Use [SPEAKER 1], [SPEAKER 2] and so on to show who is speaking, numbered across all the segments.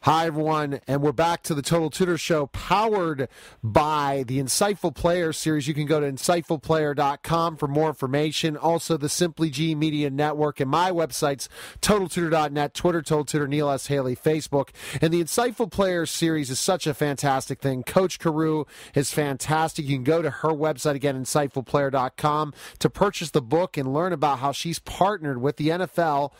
[SPEAKER 1] Hi, everyone, and we're back to the Total Tutor Show, powered by the Insightful Player series. You can go to insightfulplayer.com for more information. Also, the Simply G Media Network and my websites, TotalTutor.net, Twitter, Total Tutor, Neil S. Haley, Facebook. And the Insightful Player series is such a fantastic thing. Coach Carew is fantastic. You can go to her website, again, insightfulplayer.com, to purchase the book and learn about how she's partnered with the NFL,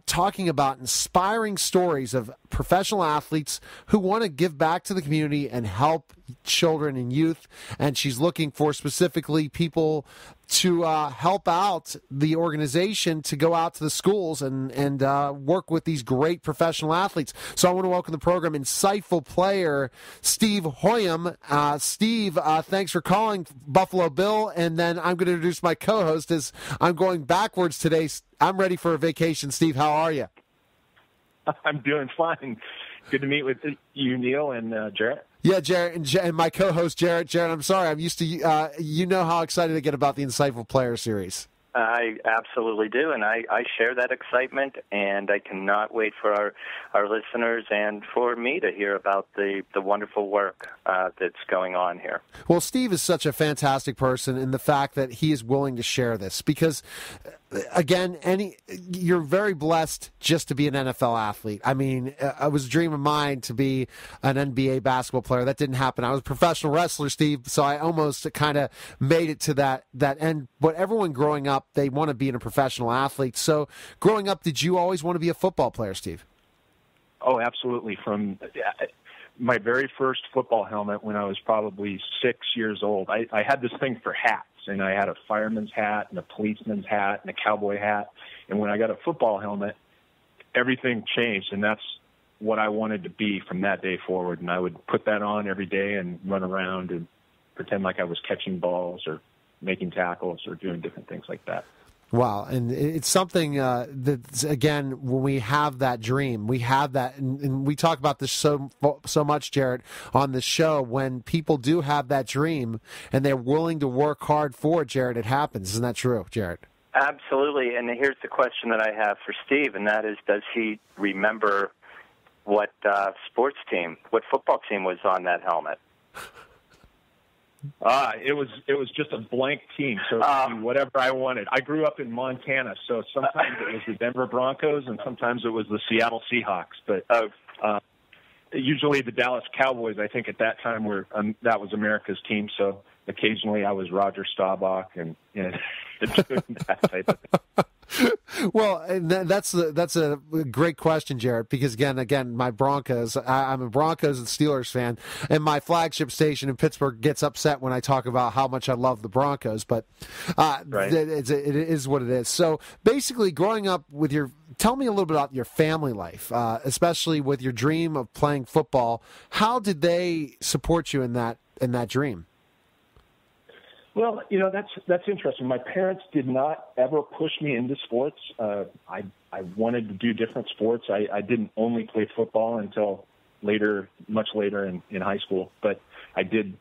[SPEAKER 1] talking about inspiring stories of professional athletes who want to give back to the community and help children and youth. And she's looking for specifically people to help out the organization to go out to the schools and work with these great professional athletes. So I want to welcome the program Insightful Player, Steve Hoyem. Steve, thanks for calling, Buffalo Bill. And then I'm going to introduce my co-host as I'm going backwards today. I'm ready for a vacation. Steve, how are you?
[SPEAKER 2] I'm doing fine. Good to meet with you, Neil, and Jarrett.
[SPEAKER 1] Yeah, Jarrett, and my co-host, Jarrett. Jarrett, I'm sorry. I'm used to, you know how excited I get about the Insightful Player series.
[SPEAKER 3] I absolutely do, and I share that excitement, and I cannot wait for our listeners and for me to hear about the wonderful work that's going on here.
[SPEAKER 1] Well, Steve is such a fantastic person in the fact that he is willing to share this because, again, you're very blessed just to be an NFL athlete. I mean, it was a dream of mine to be an NBA basketball player. That didn't happen. I was a professional wrestler, Steve, so I almost kind of made it to that end. But everyone growing up, they want to be a professional athlete. So growing up, did you always want to be a football player, Steve?
[SPEAKER 2] Oh, absolutely. From my very first football helmet when I was probably 6 years old, I had this thing for hats. And I had a fireman's hat and a policeman's hat and a cowboy hat. And when I got a football helmet, everything changed, and that's what I wanted to be from that day forward. And I would put that on every day and run around and pretend like I was catching balls or making tackles or doing different things like that.
[SPEAKER 1] Wow, and it's something that's, again, when we have that dream, we have that, and we talk about this so much, Jarrett, on the show. When people do have that dream and they're willing to work hard for it, Jarrett, it happens. Isn't that true, Jarrett?
[SPEAKER 3] Absolutely, and here's the question that I have for Steve, and that is, does he remember what what football team was on that helmet?
[SPEAKER 2] It was just a blank team, so whatever I wanted. I grew up in Montana, so sometimes it was the Denver Broncos and sometimes it was the Seattle Seahawks. But usually the Dallas Cowboys, I think at that time that was America's team. So occasionally I was Roger Staubach and doing that type of thing.
[SPEAKER 1] Well, and that's a great question, Jarrett, because again, my Broncos, I'm a Broncos and Steelers fan, and my flagship station in Pittsburgh gets upset when I talk about how much I love the Broncos, but right. It is what it is. So basically, growing up tell me a little bit about your family life, especially with your dream of playing football. How did they support you in that dream?
[SPEAKER 2] Well, that's interesting. My parents did not ever push me into sports. I wanted to do different sports. I didn't only play football until much later in high school. But I did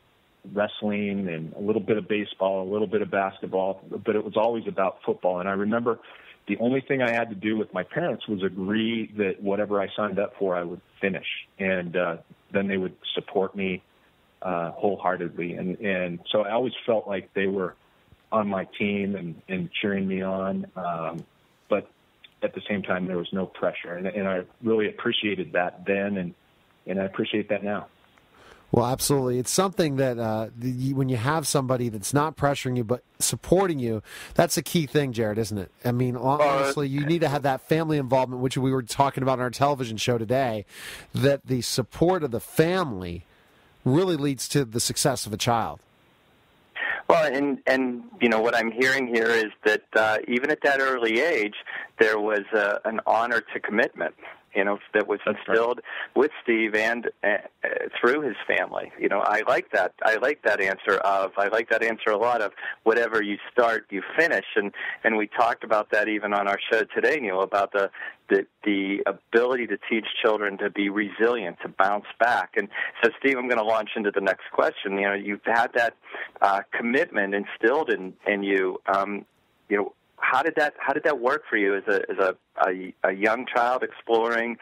[SPEAKER 2] wrestling and a little bit of baseball, a little bit of basketball. But it was always about football. And I remember the only thing I had to do with my parents was agree that whatever I signed up for, I would finish. And then they would support me wholeheartedly, and so I always felt like they were on my team and cheering me on, but at the same time there was no pressure, and I really appreciated that then, and I appreciate that now.
[SPEAKER 1] Well, absolutely. It's something that when you have somebody that's not pressuring you but supporting you, that's a key thing, Jarrett, isn't it? I mean, honestly, you need to have that family involvement, which we were talking about on our television show today, that the support of the family really leads to the success of a child.
[SPEAKER 3] Well, and what I'm hearing here is that even at that early age, there was an honor to commitment, that was instilled with Steve and through his family. I like that. I like that answer a lot of whatever you start, you finish. And we talked about that even on our show today, Neil, about the ability to teach children to be resilient, to bounce back. And so, Steve, I'm going to launch into the next question. You've had that commitment instilled in you. how did that work for you as a young child exploring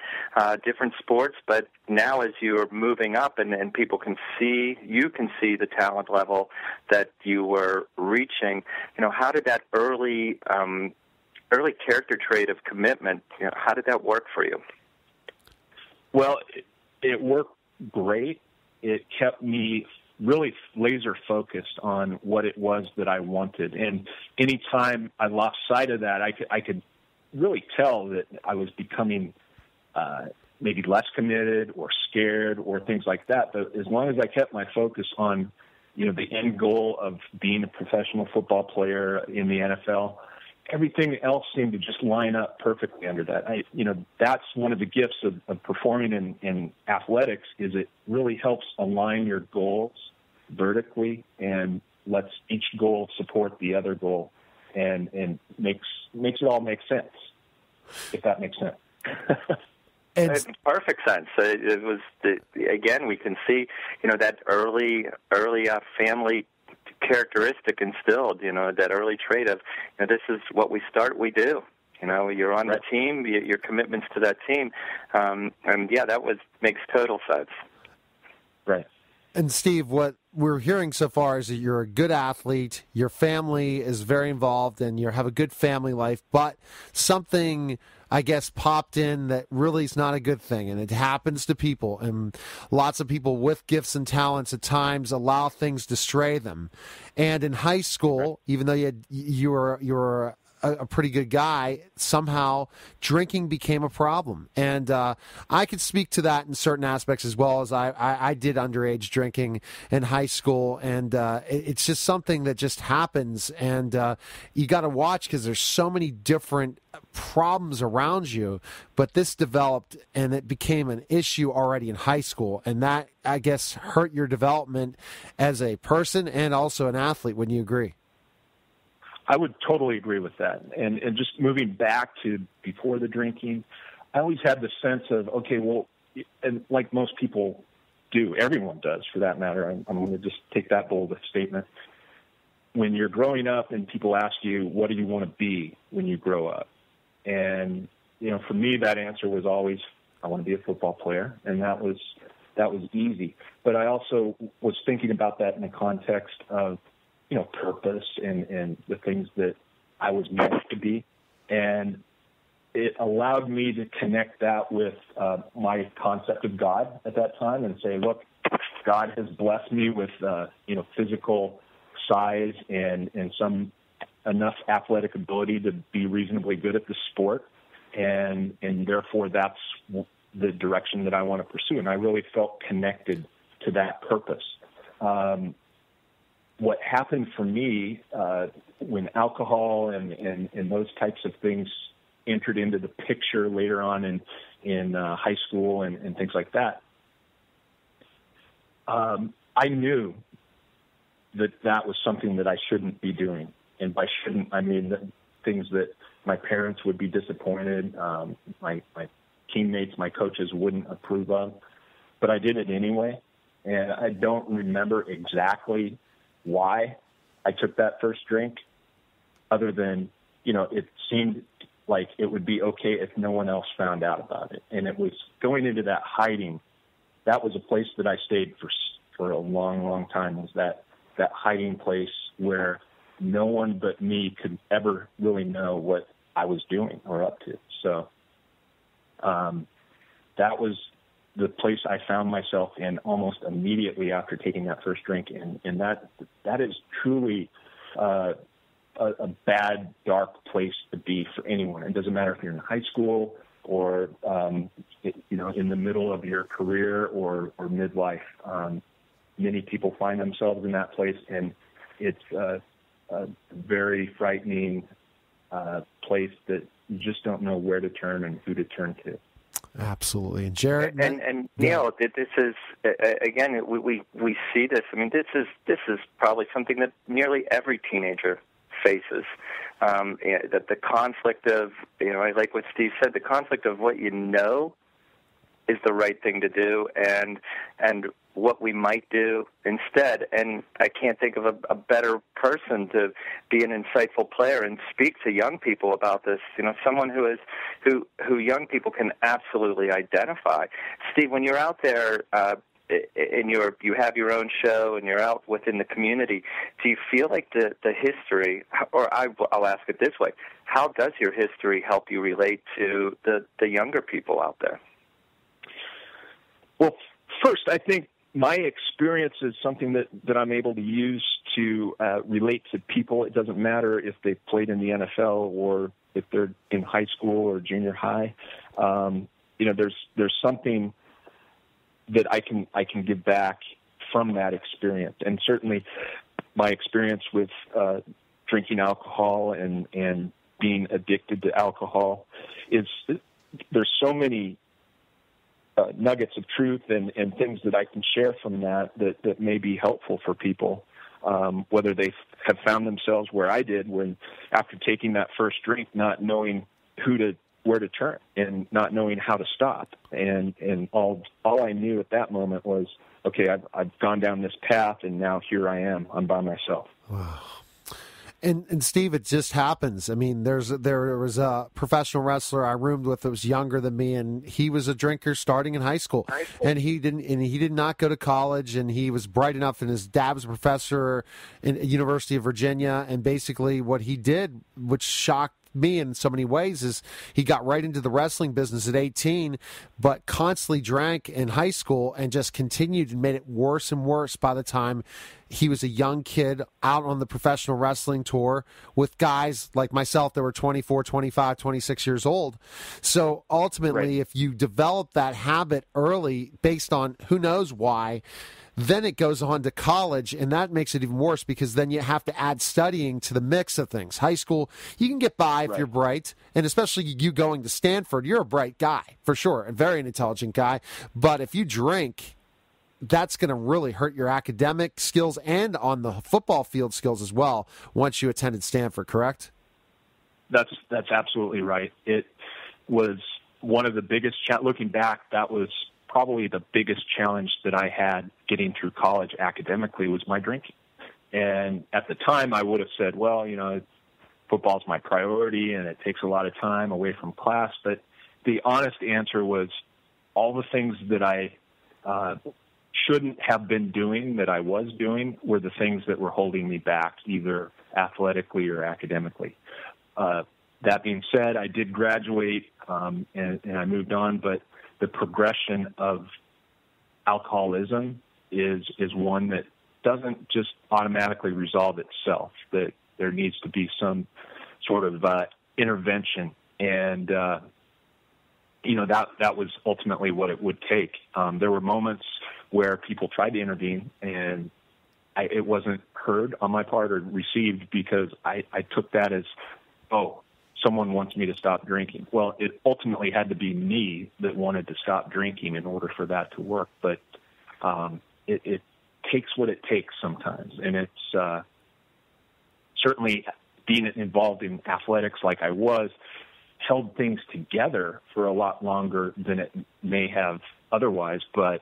[SPEAKER 3] different sports? But now, as you're moving up, and people can see the talent level that you were reaching. How did that early character trait of commitment? How did that work for you?
[SPEAKER 2] Well, it worked great. It kept me really laser focused on what it was that I wanted. And anytime I lost sight of that, I could really tell that I was becoming maybe less committed or scared or things like that. But as long as I kept my focus on, the end goal of being a professional football player in the NFL, everything else seemed to just line up perfectly under that. That's one of the gifts of performing in athletics, is it really helps align your goals vertically and lets each goal support the other goal, and makes it all make sense, if that makes sense.
[SPEAKER 3] It makes perfect sense. It was again, we can see that early family characteristic instilled, that early trait of, this is what we do. You're on the team, your commitments to that team, and that makes total sense.
[SPEAKER 2] Right.
[SPEAKER 1] And Steve, what we're hearing so far is that you're a good athlete, your family is very involved, and you have a good family life, but something, I guess, popped in that really is not a good thing, and it happens to people, and lots of people with gifts and talents at times allow things to stray them. And in high school, even though you were a pretty good guy, somehow drinking became a problem. And I could speak to that in certain aspects as well, as I did underage drinking in high school. And it's just something that just happens. And you got to watch, because there's so many different problems around you. But this developed, and it became an issue already in high school. And that, I guess, hurt your development as a person and also an athlete. Wouldn't you agree?
[SPEAKER 2] I would totally agree with that. And just moving back to before the drinking, I always had the sense of, okay, well, and like most people do, everyone does for that matter, I'm going to just take that bold statement. When you're growing up and people ask you, what do you want to be when you grow up? And, for me, that answer was always, I want to be a football player. And that was easy. But I also was thinking about that in the context of, purpose and the things that I was meant to be. And it allowed me to connect that with my concept of God at that time and say, look, God has blessed me with, physical size and some enough athletic ability to be reasonably good at the sport. And therefore that's the direction that I want to pursue. And I really felt connected to that purpose. What happened for me when alcohol and those types of things entered into the picture later on in high school and things like that, I knew that was something that I shouldn't be doing. And by shouldn't, I mean things that my parents would be disappointed, my teammates, my coaches wouldn't approve of. But I did it anyway, and I don't remember exactly why I took that first drink, other than, it seemed like it would be okay if no one else found out about it. And it was going into that hiding. That was a place that I stayed for a long, long time, was that hiding place where no one but me could ever really know what I was doing or up to. So that was the place I found myself in almost immediately after taking that first drink. And that is truly a bad, dark place to be for anyone. It doesn't matter if you're in high school or, in the middle of your career or midlife. Many people find themselves in that place, and it's a very frightening place that you just don't know where to turn and who to turn to.
[SPEAKER 1] Absolutely. And Jared?
[SPEAKER 3] And Neil, this is, again, we see this. I mean, this is probably something that nearly every teenager faces. That the conflict of, I like what Steve said, the conflict of what you know is the right thing to do, and what we might do instead. And I can't think of a better person to be an insightful player and speak to young people about this. Someone who young people can absolutely identify. Steve, when you're out there and you have your own show and you're out within the community, do you feel like the history, or I'll ask it this way, how does your history help you relate to the younger people out there?
[SPEAKER 2] Well, first, I think my experience is something that I'm able to use to relate to people. It doesn't matter if they played in the NFL or if they're in high school or junior high. There's something that I can give back from that experience. And certainly my experience with drinking alcohol and being addicted to alcohol there's so many nuggets of truth and things that I can share from that may be helpful for people, whether they have found themselves where I did, when after taking that first drink, not knowing where to turn and not knowing how to stop. And all I knew at that moment was, okay, I've gone down this path, and now here I am. I'm by myself.
[SPEAKER 1] Wow. And Steve, it just happens. I mean, there was a professional wrestler I roomed with that was younger than me, and he was a drinker starting in high school. And he did not go to college, and he was bright enough, and his dad was a professor in University of Virginia, and basically what he did, which shocked me in so many ways, is he got right into the wrestling business at 18, but constantly drank in high school and just continued and made it worse and worse by the time he was a young kid out on the professional wrestling tour with guys like myself that were 24, 25, 26 years old. So ultimately, if you develop that habit early based on who knows why, then it goes on to college, and that makes it even worse because then you have to add studying to the mix of things. High school, you can get by if you're bright, and especially you going to Stanford, you're a bright guy, for sure, a very intelligent guy. But if you drink, that's going to really hurt your academic skills and on the football field skills as well once you attended Stanford, correct?
[SPEAKER 2] That's absolutely right. It was one of the biggest, looking back, that was probably the biggest challenge that I had getting through college academically was my drinking. And at the time, I would have said, well, football's my priority and it takes a lot of time away from class. But the honest answer was all the things that I shouldn't have been doing that I was doing were the things that were holding me back, either athletically or academically. That being said, I did graduate and I moved on, but the progression of alcoholism is one that doesn't just automatically resolve itself, that there needs to be some sort of intervention. And, that was ultimately what it would take. There were moments where people tried to intervene, and it wasn't heard on my part or received because I took that as, someone wants me to stop drinking. Well, it ultimately had to be me that wanted to stop drinking in order for that to work. But it takes what it takes sometimes. And it's certainly being involved in athletics like I was held things together for a lot longer than it may have otherwise. But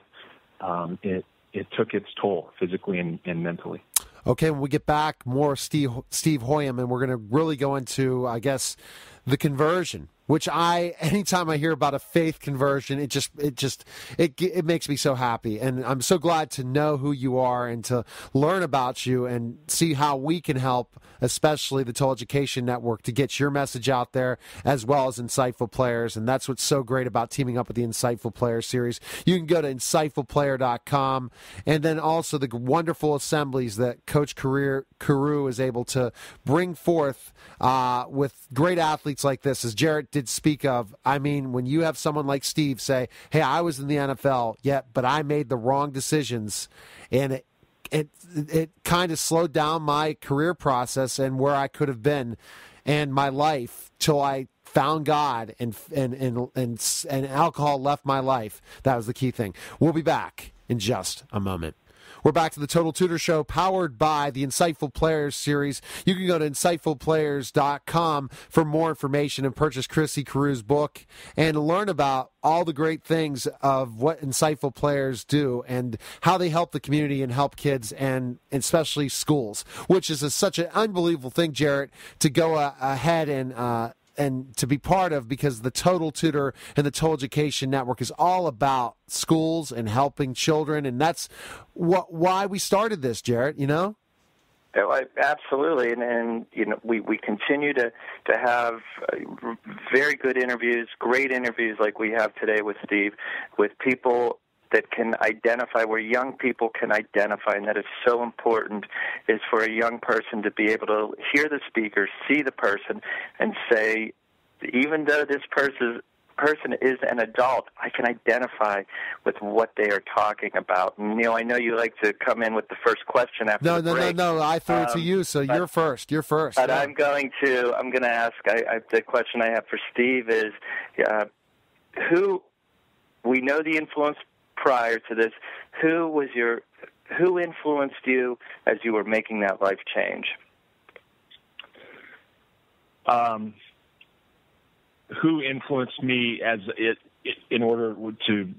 [SPEAKER 2] it took its toll physically and mentally.
[SPEAKER 1] Okay, when we get back, more Steve Hoyem, and we're going to really go into, I guess, the conversion, which anytime I hear about a faith conversion, it makes me so happy. And I'm so glad to know who you are and to learn about you and see how we can help, especially the Total Education Network, to get your message out there as well as Insightful Players. And that's what's so great about teaming up with the Insightful Player series. You can go to insightfulplayer.com, and then also the wonderful assemblies that Coach Carew is able to bring forth with great athletes like this, as Jarrett did speak of. I mean, when you have someone like Steve say, hey, I was in the NFL, but I made the wrong decisions, and it kind of slowed down my career process and where I could have been and my life till I found God and alcohol left my life. That was the key thing. We'll be back in just a moment. We're back to the Total Tutor Show, powered by the Insightful Players series. You can go to insightfulplayers.com for more information and purchase Chrissy Carew's book and learn about all the great things of what Insightful Players do and how they help the community and help kids and especially schools, which is such an unbelievable thing, Jarrett, to go ahead and to be part of, because the Total Tutor and the Total Education Network is all about schools and helping children, and that's why we started this, Jarrett, you know?
[SPEAKER 3] Absolutely, and you know, we continue to have very good interviews, great interviews like we have today with Steve, with people that can identify, where young people can identify, and that is so important, is for a young person to be able to hear the speaker, see the person, and say, even though this person is an adult, I can identify with what they are talking about. And, Neil, I know you like to come in with the first question after the break.
[SPEAKER 1] No, I threw it to you, so you're first. You're first.
[SPEAKER 3] But yeah. I'm going to ask, the question I have for Steve is, who, we know the influence prior to this, who influenced you as you were making that life change?
[SPEAKER 2] Who influenced me in order to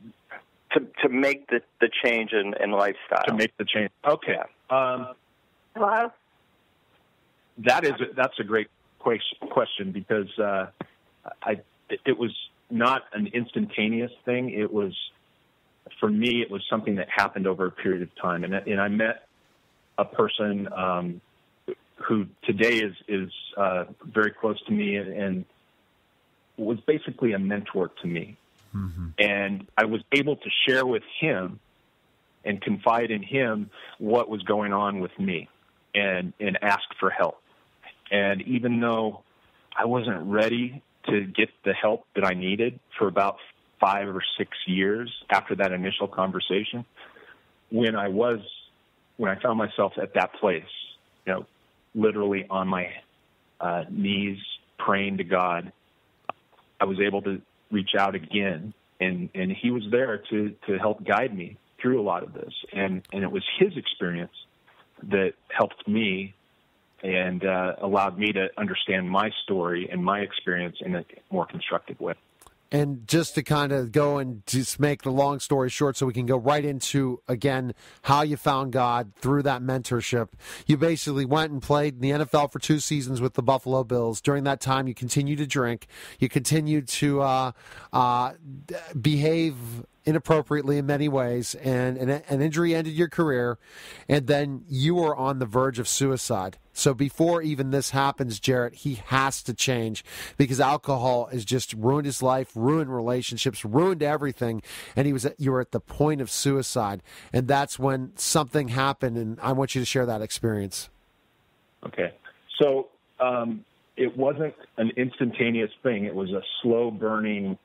[SPEAKER 3] make the change in lifestyle? To
[SPEAKER 2] make the change. Okay.
[SPEAKER 3] Hello?
[SPEAKER 2] That's a great question, because it was not an instantaneous thing. It was, for me, it was something that happened over a period of time, and I met a person who today is very close to me and was basically a mentor to me. Mm-hmm. And I was able to share with him and confide in him what was going on with me and ask for help. And even though I wasn't ready to get the help that I needed for about 5 or 6 years after that initial conversation, when I found myself at that place, you know, literally on my knees praying to God, I was able to reach out again, and he was there to help guide me through a lot of this. And it was his experience that helped me and allowed me to understand my story and my experience in a more constructive way.
[SPEAKER 1] And just to kind of go and just make the long story short so we can go right into, again, how you found God through that mentorship. You basically went and played in the NFL for 2 seasons with the Buffalo Bills. During that time, you continued to drink. You continued to behave inappropriately in many ways, and an injury ended your career, and then you were on the verge of suicide. So before even this happens, Jarrett, he has to change, because alcohol has just ruined his life, ruined relationships, ruined everything, and you were at the point of suicide, and that's when something happened, and I want you to share that experience.
[SPEAKER 2] Okay. So it wasn't an instantaneous thing. It was a slow-burning,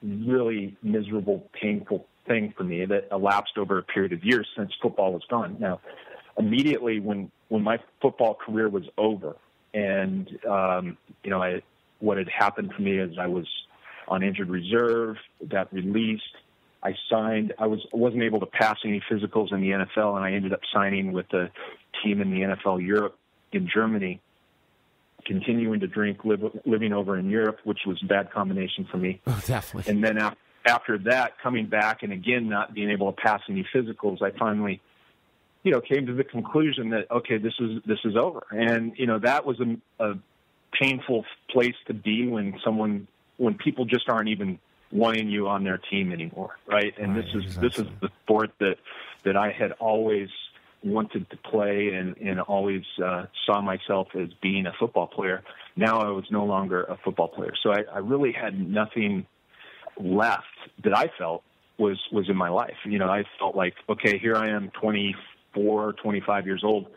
[SPEAKER 2] really miserable, painful thing for me that elapsed over a period of years since football was gone. Now, immediately when my football career was over, and what had happened for me is I was on injured reserve, got released. I signed. I wasn't able to pass any physicals in the NFL, and I ended up signing with a team in the NFL Europe in Germany, continuing to drink, living over in Europe, which was a bad combination for me.
[SPEAKER 1] Oh, definitely.
[SPEAKER 2] And then after that, coming back and again not being able to pass any physicals, I finally, came to the conclusion that, okay, this is over. And that was a painful place to be when people just aren't even wanting you on their team anymore, right? And this is the sport that I had always wanted to play and always saw myself as being a football player. Now I was no longer a football player. So I really had nothing left that I felt was in my life. I felt like, okay, here I am, 24, 25 years old.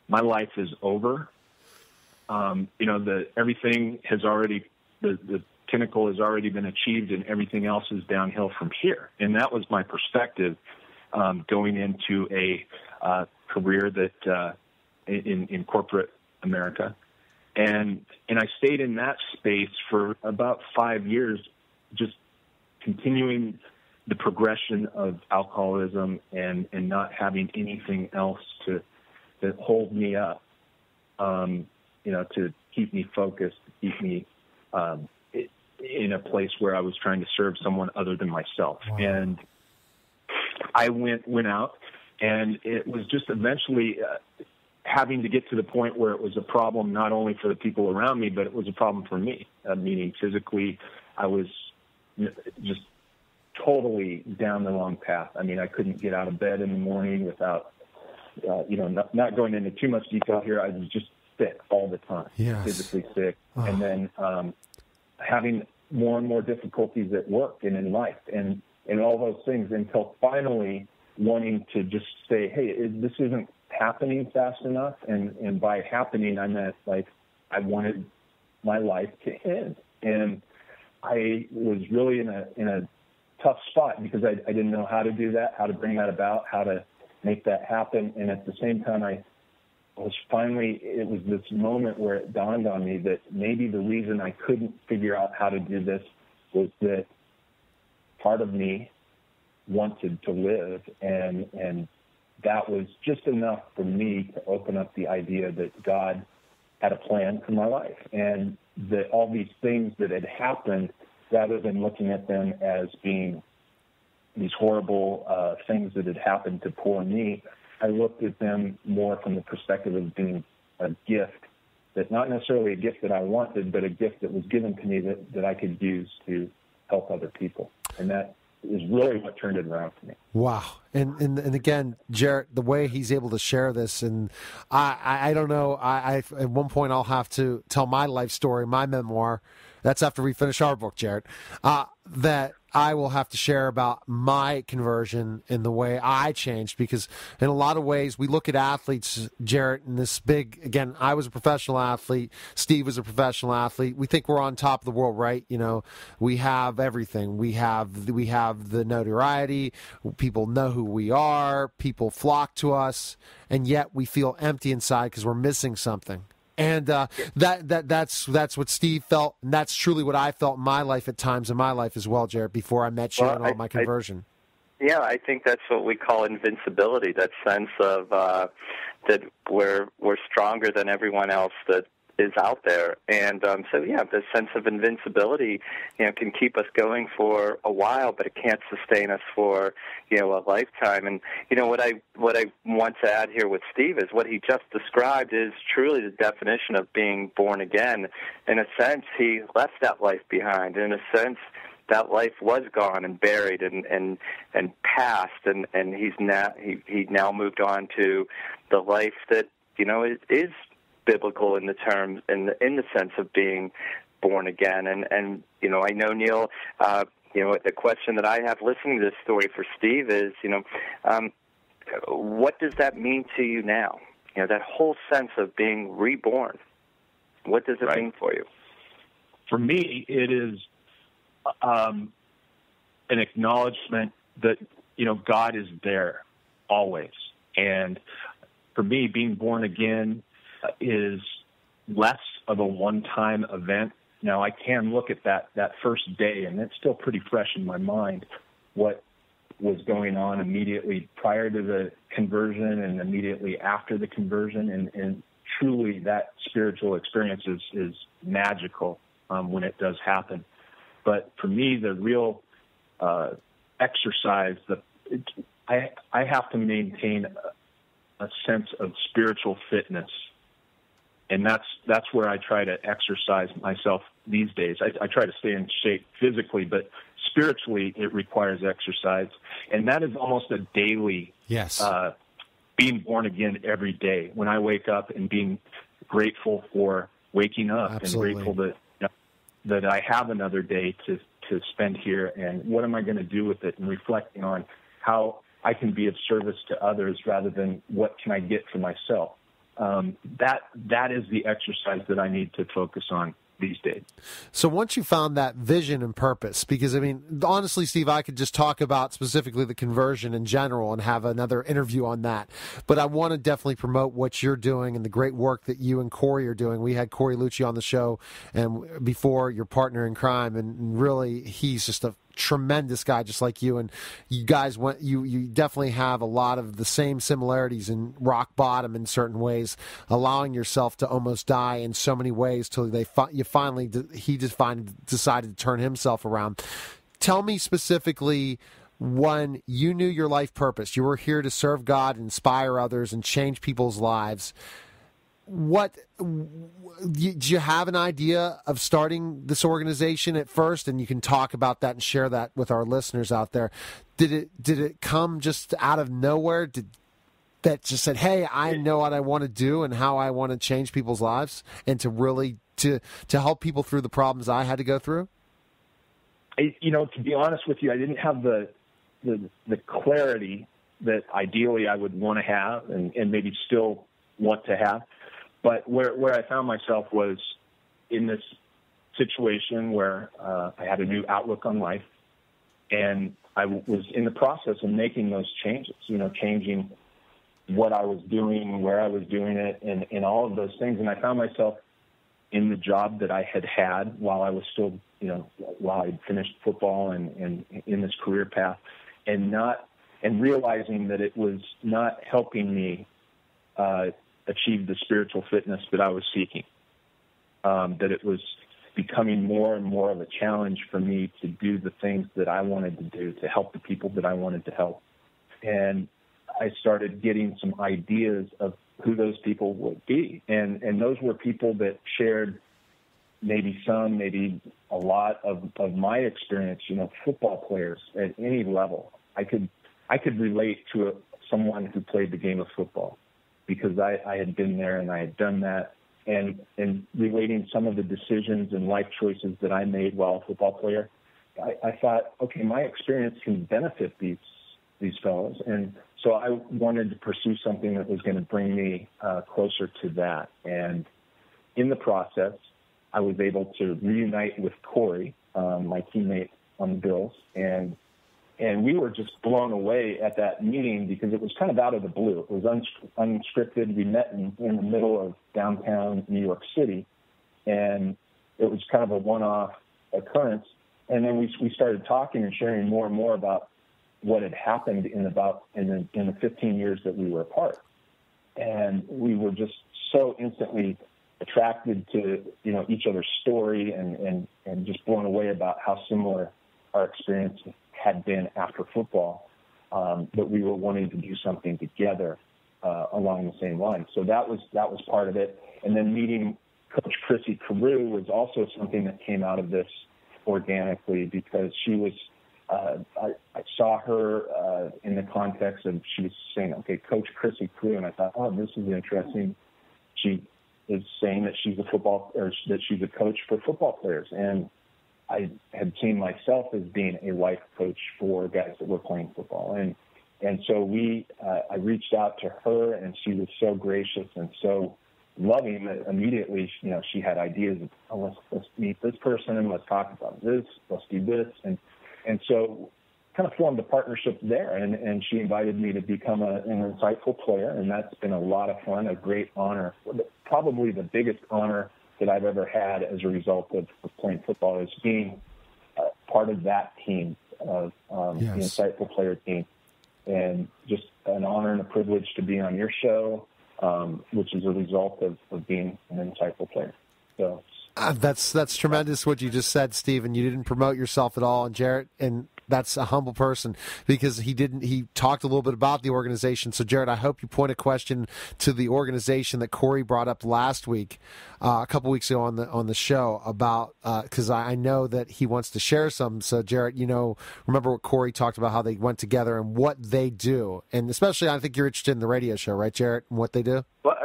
[SPEAKER 2] My life is over. Everything has already, the pinnacle has already been achieved, and everything else is downhill from here. And that was my perspective going into a career that in corporate America, and I stayed in that space for about 5 years, just continuing the progression of alcoholism and not having anything else to hold me up, to keep me focused, to keep me in a place where I was trying to serve someone other than myself. Wow. And I went out, and it was just eventually having to get to the point where it was a problem not only for the people around me, but it was a problem for me, meaning physically I was just totally down the wrong path. I mean, I couldn't get out of bed in the morning without, not going into too much detail here. I was just sick all the time, yes. Physically sick. Oh. And then having more and more difficulties at work and in life and all those things, until finally wanting to just say, hey, this isn't happening fast enough. And by happening, I meant like I wanted my life to end. And I was really in a tough spot because I didn't know how to do that, how to bring that about, how to make that happen. And at the same time, it was this moment where it dawned on me that maybe the reason I couldn't figure out how to do this was that part of me wanted to live, and that was just enough for me to open up the idea that God had a plan for my life, and that all these things that had happened, rather than looking at them as being these horrible things that had happened to poor me, I looked at them more from the perspective of being a gift, that's not necessarily a gift that I wanted, but a gift that was given to me that I could use to help other people. And that is really what turned it around for me.
[SPEAKER 1] Wow. And again, Jarrett, the way he's able to share this, and I don't know, I at one point I'll have to tell my life story, my memoir. That's after we finish our book, Jarrett, that I will have to share about my conversion and the way I changed, because in a lot of ways we look at athletes, Jarrett, in this big, again, I was a professional athlete, Steve was a professional athlete. We think we're on top of the world, right? We have everything. We have the notoriety. People know who we are. People flock to us, and yet we feel empty inside because we're missing something. And that's what Steve felt, and that's truly what I felt in my life at times in my life as well, Jarrett, before I met you and all my conversion.
[SPEAKER 3] I think that's what we call invincibility, that sense of that we're stronger than everyone else that is out there. And the sense of invincibility, can keep us going for a while, but it can't sustain us for, a lifetime. And, what I want to add here with Steve is what he just described is truly the definition of being born again. In a sense, he left that life behind. In a sense, that life was gone and buried and past, and he now moved on to the life that, is biblical in the terms, in the sense of being born again. And I know, Neil, the question that I have listening to this story for Steve is, what does that mean to you now? That whole sense of being reborn. What does it mean for you?
[SPEAKER 2] For me, it is an acknowledgement that, God is there always. And for me, being born again is less of a one-time event. Now, I can look at that first day, and it's still pretty fresh in my mind, what was going on immediately prior to the conversion and immediately after the conversion, and truly that spiritual experience is magical when it does happen. But for me, the real exercise, I have to maintain a sense of spiritual fitness. And that's where I try to exercise myself these days. I try to stay in shape physically, but spiritually it requires exercise. And that is almost a daily being born again every day. When I wake up and being grateful for waking up. Absolutely. And grateful that I have another day to spend here, and what am I going to do with it, and reflecting on how I can be of service to others rather than what can I get for myself. That is the exercise that I need to focus on these days.
[SPEAKER 1] So once you found that vision and purpose, because honestly, Steve, I could just talk about specifically the conversion in general and have another interview on that, but I want to definitely promote what you're doing and the great work that you and Corey are doing. We had Corey Lucci on the show and before, your partner in crime, and really he's just a tremendous guy just like you, and you guys you definitely have a lot of the same similarities in rock bottom in certain ways, allowing yourself to almost die in so many ways till he just decided to turn himself around. Tell me specifically, when you knew your life purpose, you were here to serve God, inspire others, and change people's lives. What did you have an idea of starting this organization at first? And you can talk about that and share that with our listeners out there. Did it come just out of nowhere? That just said, "Hey, I know what I want to do and how I want to change people's lives, and to really to help people through the problems I had to go through"?
[SPEAKER 2] To be honest with you, I didn't have the clarity that ideally I would want to have and maybe still want to have. But where I found myself was in this situation where I had a new outlook on life, and I was in the process of making those changes, changing what I was doing, where I was doing it, and all of those things. And I found myself in the job that I had while I was still, while I had finished football and in this career path, and realizing that it was not helping me achieve the spiritual fitness that I was seeking, that it was becoming more and more of a challenge for me to do the things that I wanted to do, to help the people that I wanted to help. And I started getting some ideas of who those people would be. And those were people that shared maybe a lot of my experience, football players at any level. I could relate to someone who played the game of football, because I had been there and I had done that, and relating some of the decisions and life choices that I made while a football player, I thought, okay, my experience can benefit these fellows. And so I wanted to pursue something that was going to bring me closer to that. And in the process, I was able to reunite with Corey, my teammate on the Bills, and we were just blown away at that meeting because it was kind of out of the blue. It was unscripted. We met in the middle of downtown New York City, and it was kind of a one-off occurrence. And then we started talking and sharing more and more about what had happened in the 15 years that we were apart. And we were just so instantly attracted to each other's story and just blown away about how similar our experience had been after football, that we were wanting to do something together along the same line. So that was part of it. And then meeting Coach Chrissy Carew was also something that came out of this organically, because she was I saw her in the context of, she was saying, okay, Coach Chrissy Carew, and I thought, oh, this is interesting. She is saying that she's a coach for football players, and I had seen myself as being a life coach for guys that were playing football. And so I reached out to her, and she was so gracious and so loving that immediately, she had ideas of, oh, let's meet this person and let's talk about this, let's do this. And so kind of formed a partnership there. And she invited me to become an insightful player, and that's been a lot of fun, a great honor. Probably the biggest honor that I've ever had as a result of playing football is being part of that team, of the Insightful Player team. And just an honor and a privilege to be on your show, which is a result of being an Insightful Player. So
[SPEAKER 1] that's tremendous what you just said, Steve, and you didn't promote yourself at all. And Jarrett, and that's a humble person, because he talked a little bit about the organization. So Jarrett, I hope you point a question to the organization that Corey brought up last week, a couple weeks ago on the show, about because I know that he wants to share some. So Jarrett, remember what Corey talked about, how they went together and what they do, and especially I think you're interested in the radio show, right, Jarrett, and what they do?
[SPEAKER 3] Well,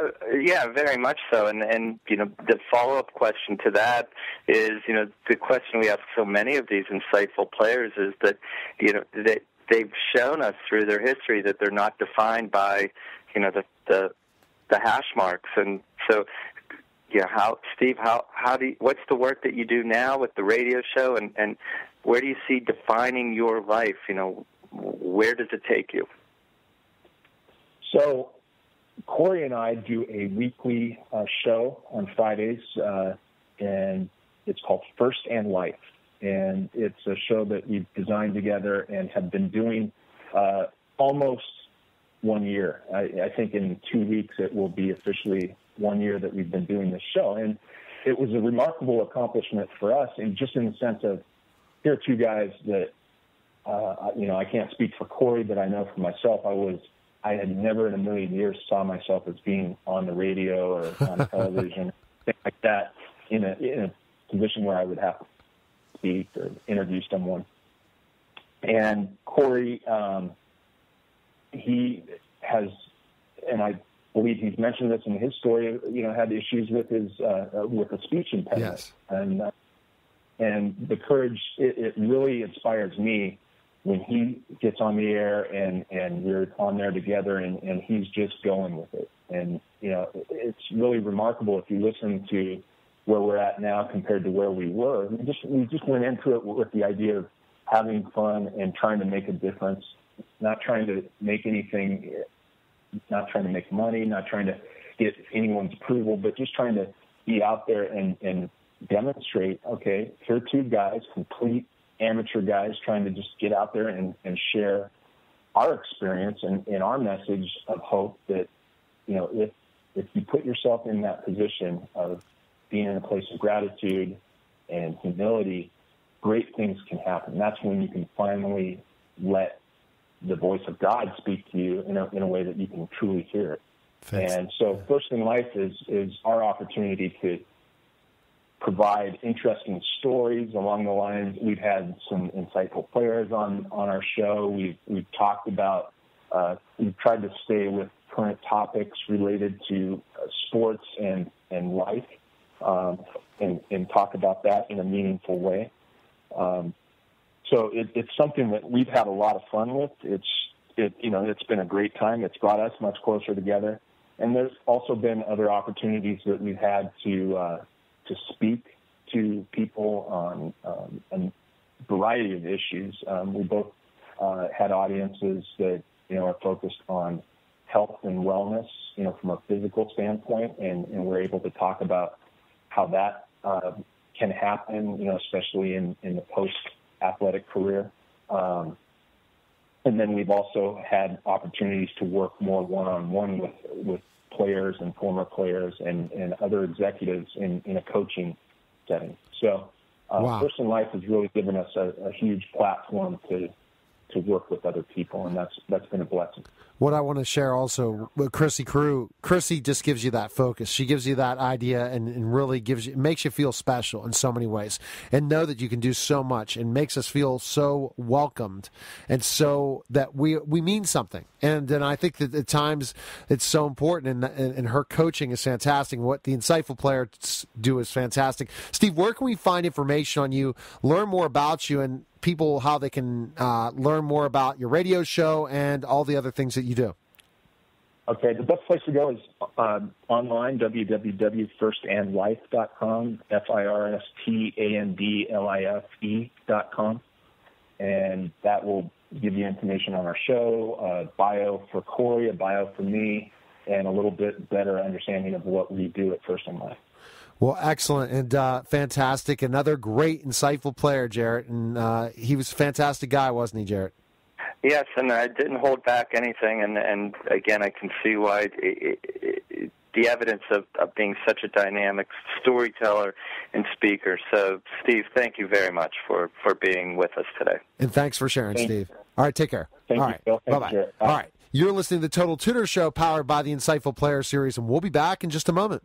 [SPEAKER 3] yeah, very much so. And the follow-up question to that is, the question we ask so many of these insightful players is that, that they've shown us through their history that they're not defined by, the hash marks. And so, what's the work that you do now with the radio show, and where do you see defining your life? Where does it take you?
[SPEAKER 2] So Corey and I do a weekly show on Fridays, and it's called First and Life. and it's a show that we've designed together and have been doing almost 1 year. I think in 2 weeks it will be officially 1 year that we've been doing this show, and it was a remarkable accomplishment for us, and just in the sense of, here are two guys that, I can't speak for Corey, but I know for myself, I had never in a million years saw myself as being on the radio or on television, things like that, in a position where I would have to speak or interview someone. And Corey, he has, and I believe he's mentioned this in his story, had issues with his with a speech impediment. Yes. And the courage, it really inspires me when he gets on the air and we're on there together and he's just going with it. And, it's really remarkable if you listen to where we're at now compared to where we were. We just went into it with the idea of having fun and trying to make a difference, not trying to make anything, not trying to make money, not trying to get anyone's approval, but just trying to be out there and demonstrate, okay, here are two guys, complete amateur guys, trying to just get out there and share our experience and our message of hope that, if you put yourself in that position of being in a place of gratitude and humility, great things can happen. That's when you can finally let the voice of God speak to you in a way that you can truly hear it. Thanks. And so First in Life is our opportunity to provide interesting stories along the lines. We've had some insightful players on our show. We've talked about, we've tried to stay with current topics related to sports and life, and talk about that in a meaningful way. So it's something that we've had a lot of fun with. It's been a great time. It's brought us much closer together. And there's also been other opportunities that we've had to speak to people on a variety of issues. We both had audiences that are focused on health and wellness, from a physical standpoint, and we're able to talk about how that can happen, especially in the post-athletic career. And then we've also had opportunities to work more one-on-one with players and former players and other executives in a coaching setting. So wow. First in Life has really given us a huge platform to work with other people, and that's been a blessing.
[SPEAKER 1] What I want to share also with Chrissy just gives you that focus. She gives you that idea and really makes you feel special in so many ways, and know that you can do so much, and makes us feel so welcomed, and so that we mean something. And I think that at times it's so important, and her coaching is fantastic. What the Insightful Players do is fantastic. Steve, where can we find information on you, learn more about you, and people how they can learn more about your radio show and all the other things that you do?
[SPEAKER 2] Okay, the best place to go is online, www.firstandlife.com, firstandlife.com, and that will give you information on our show, a bio for Corey, a bio for me, and a little bit better understanding of what we do at First in Life.
[SPEAKER 1] Well, excellent and fantastic. Another great, insightful player, Jarrett. And he was a fantastic guy, wasn't he, Jarrett?
[SPEAKER 3] Yes, and I didn't hold back anything. And again, I can see why the evidence of being such a dynamic storyteller and speaker. So, Steve, thank you very much for being with us today.
[SPEAKER 1] And thanks for sharing, Steve. All right, take care.
[SPEAKER 2] Thank
[SPEAKER 1] All
[SPEAKER 2] you,
[SPEAKER 1] right,
[SPEAKER 2] Phil.
[SPEAKER 1] bye-bye. All right, you're listening to the Total Tutor Show powered by the Insightful Player Series, and we'll be back in just a moment.